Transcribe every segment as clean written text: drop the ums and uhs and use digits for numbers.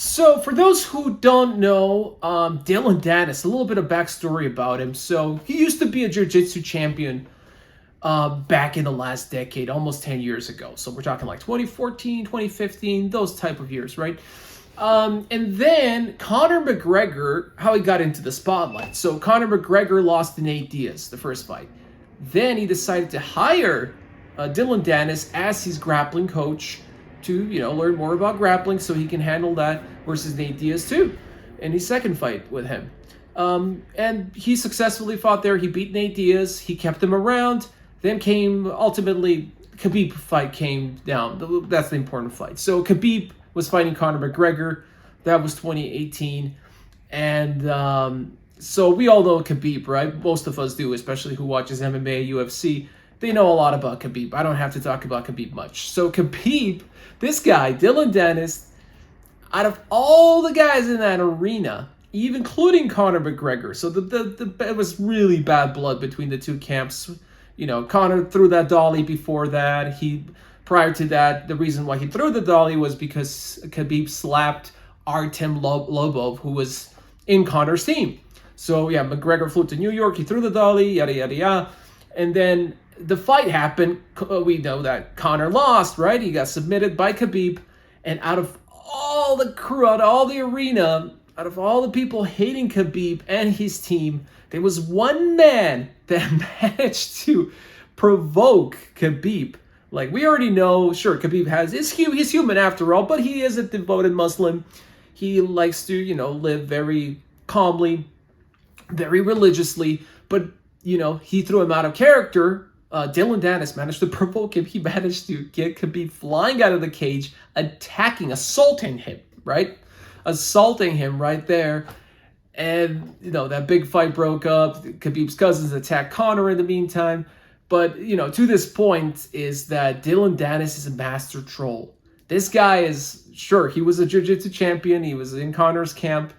So, for those who don't know, Dillon Danis, a little bit of backstory about him. So, he used to be a jiu-jitsu champion back in the last decade, almost 10 years ago. So, we're talking like 2014, 2015, those type of years, right? And then Conor McGregor, how he got into the spotlight. So, Conor McGregor lost to Nate Diaz, the first fight. Then he decided to hire Dillon Danis as his grappling coach to, learn more about grappling so he can handle that versus Nate Diaz too in his second fight with him. And he successfully fought there. He beat Nate Diaz. He kept him around. Then ultimately, Khabib fight came down. That's the important fight. So Khabib was fighting Conor McGregor. That was 2018. And so we all know Khabib, right? Most of us do, especially who watches MMA, UFC. They know a lot about Khabib. I don't have to talk about Khabib much. So Khabib, this guy, Dillon Danis, out of all the guys in that arena, even including Conor McGregor, so it was really bad blood between the two camps. Conor threw that dolly before that. Prior to that, the reason why he threw the dolly was because Khabib slapped Artem Lobov, who was in Conor's team. So yeah, McGregor flew to New York. He threw the dolly, yada yada yada, and then the fight happened. We know that Conor lost, right? He got submitted by Khabib. And out of all the crew, out of all the arena, out of all the people hating Khabib and his team, there was one man that managed to provoke Khabib. Like, we already know, sure, Khabib he's human after all, but he is a devoted Muslim. He likes to, live very calmly, very religiously, but, he threw him out of character. Dillon Danis managed to provoke him. He managed to get Khabib flying out of the cage, assaulting him right there. And, that big fight broke up. Khabib's cousins attacked Conor in the meantime. But, to this point is that Dillon Danis is a master troll. This guy is, sure, he was a jiu-jitsu champion. He was in Conor's camp.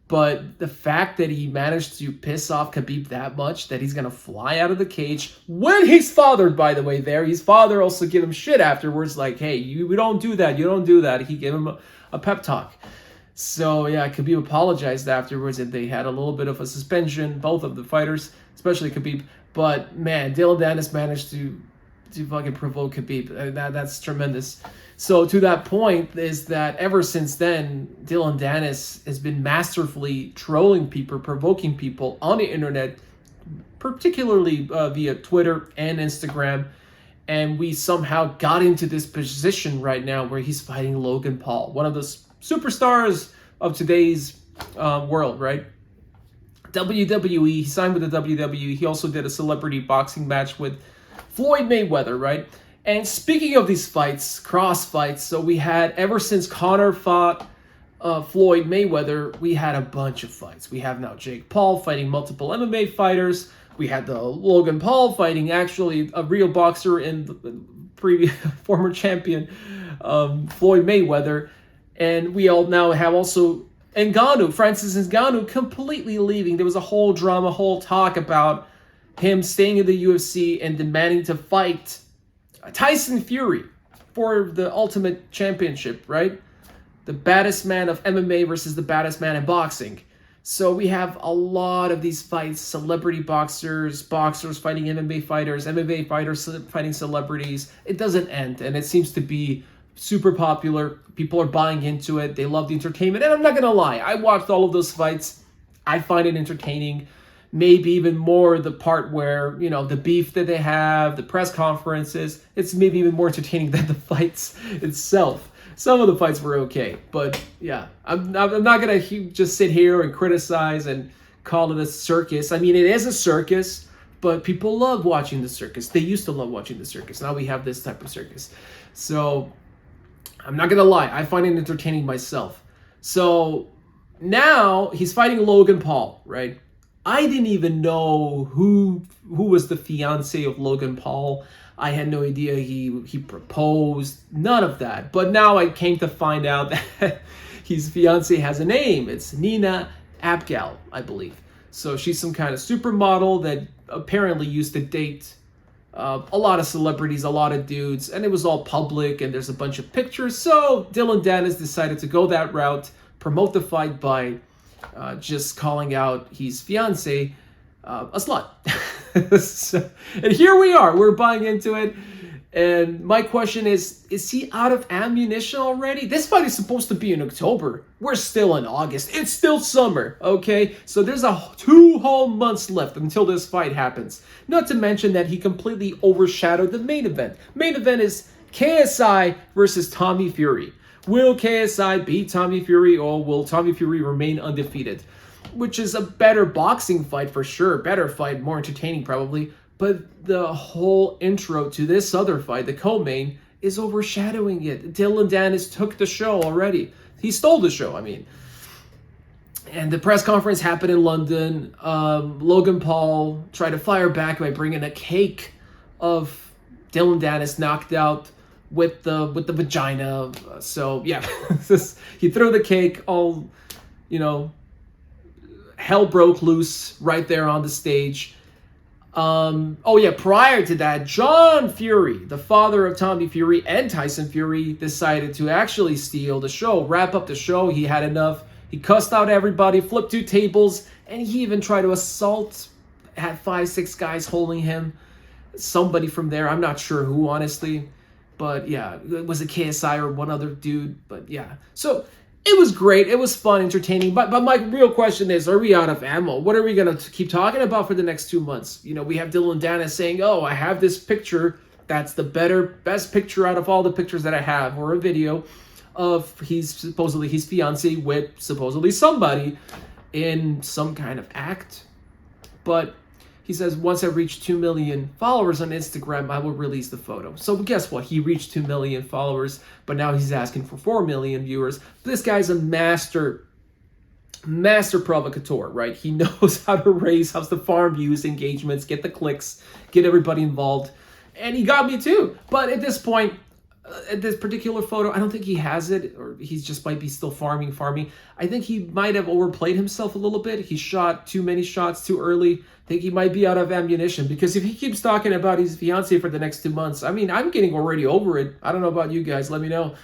But the fact that he managed to piss off Khabib that much that he's going to fly out of the cage when he's fathered, by the way, there. His father also gave him shit afterwards, like, hey, we don't do that. You don't do that. He gave him a pep talk. So, yeah, Khabib apologized afterwards, and they had a little bit of a suspension, both of the fighters, especially Khabib. But, man, Dillon Danis managed to fucking provoke Khabib. That's tremendous. So to that point is that ever since then, Dillon Danis has been masterfully trolling people, provoking people on the internet, particularly via Twitter and Instagram. And we somehow got into this position right now where he's fighting Logan Paul, one of the superstars of today's world, right? WWE, he signed with the WWE. He also did a celebrity boxing match with Floyd Mayweather, right? And speaking of these fights, cross fights, so we had, ever since Conor fought Floyd Mayweather, we had a bunch of fights. We have now Jake Paul fighting multiple MMA fighters. We had the Logan Paul fighting actually a real boxer and the previous former champion Floyd Mayweather. And we all now have also Francis Ngannou completely leaving. There was a whole drama, whole talk about him staying in the UFC and demanding to fight Tyson Fury for the Ultimate Championship, right? The baddest man of MMA versus the baddest man in boxing. So we have a lot of these fights, celebrity boxers fighting MMA fighters fighting celebrities. It doesn't end, and it seems to be super popular. People are buying into it. They love the entertainment, and I'm not going to lie. I watched all of those fights. I find it entertaining. Maybe even more the part where, the beef that they have, the press conferences, it's maybe even more entertaining than the fights itself. Some of the fights were okay, but yeah, I'm not going to just sit here and criticize and call it a circus. I mean, it is a circus, but people love watching the circus. They used to love watching the circus. Now we have this type of circus. So I'm not going to lie. I find it entertaining myself. So now he's fighting Logan Paul, right? I didn't even know who was the fiance of Logan Paul. I had no idea he proposed, none of that. But now I came to find out that his fiance has a name. It's Nina Agdal, I believe. So she's some kind of supermodel that apparently used to date a lot of celebrities, a lot of dudes, and it was all public, and there's a bunch of pictures. So Dillon Danis decided to go that route, promote the fight by just calling out his fiance a slut. And here we are, we're buying into it. And my question is he out of ammunition already? This fight is supposed to be in October. We're still in August. It's still summer, okay? So there's 2 whole months left until this fight happens. Not to mention that he completely overshadowed the main event. Main event is KSI versus Tommy Fury. Will KSI beat Tommy Fury, or will Tommy Fury remain undefeated? Which is a better boxing fight for sure. Better fight, more entertaining probably. But the whole intro to this other fight, the co-main, is overshadowing it. Dillon Danis took the show already. He stole the show, I mean. And the press conference happened in London. Logan Paul tried to fire back by bringing a cake of Dillon Danis knocked out with the vagina. So, yeah. He threw the cake, all, hell broke loose right there on the stage. Prior to that, John Fury, the father of Tommy Fury and Tyson Fury, decided to actually steal the show, wrap up the show. He had enough. He cussed out everybody, flipped 2 tables, and he even tried to assault, had 5-6 guys holding him. Somebody from there, I'm not sure who, honestly. But yeah, it was a KSI or one other dude, but yeah. So it was great. It was fun, entertaining. But my real question is, are we out of ammo? What are we going to keep talking about for the next 2 months? We have Dillon Danis saying, oh, I have this picture. That's the best picture out of all the pictures that I have, or a video of supposedly his fiance with supposedly somebody in some kind of act. But he says, once I reach 2 million followers on Instagram, I will release the photo. So guess what? He reached 2 million followers, but now he's asking for 4 million viewers. This guy's a master provocateur, right? He knows how to raise, how to farm views, engagements, get the clicks, get everybody involved. And he got me too. But at this point, at this particular photo, I don't think he has it, or he just might be still farming. I think he might have overplayed himself a little bit. He shot too many shots too early. I think he might be out of ammunition, because if he keeps talking about his fiance for the next 2 months, I mean, I'm getting already over it. I don't know about you guys. Let me know.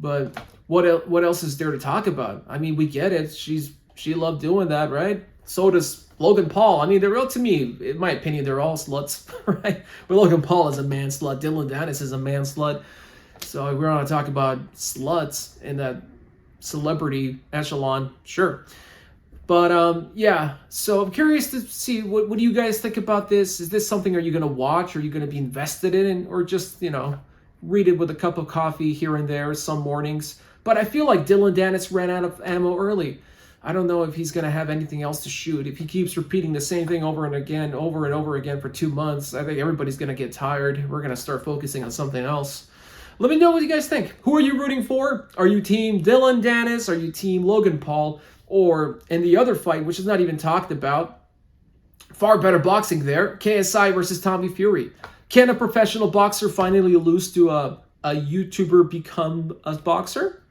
But what else is there to talk about? I mean, we get it. She loved doing that, right? So does Logan Paul. I mean, to me, in my opinion, they're all sluts, right? But Logan Paul is a man slut. Dillon Danis is a man slut. So we're going to talk about sluts in that celebrity echelon, sure. But yeah, so I'm curious to see, what do you guys think about this? Is this something, are you going to watch? Are you going to be invested in, or just, read it with a cup of coffee here and there some mornings? But I feel like Dillon Danis ran out of ammo early. I don't know if he's going to have anything else to shoot. If he keeps repeating the same thing over and over again for 2 months, I think everybody's going to get tired. We're going to start focusing on something else. Let me know what you guys think. Who are you rooting for? Are you team Dillon Danis? Are you team Logan Paul? Or in the other fight, which is not even talked about, far better boxing there, KSI versus Tommy Fury. Can a professional boxer finally lose to a YouTuber become a boxer?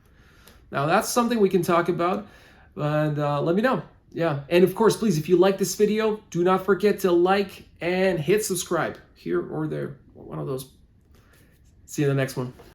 Now, that's something we can talk about. And let me know. Yeah. And of course, please, if you like this video, do not forget to like and hit subscribe here or there. One of those. See you in the next one.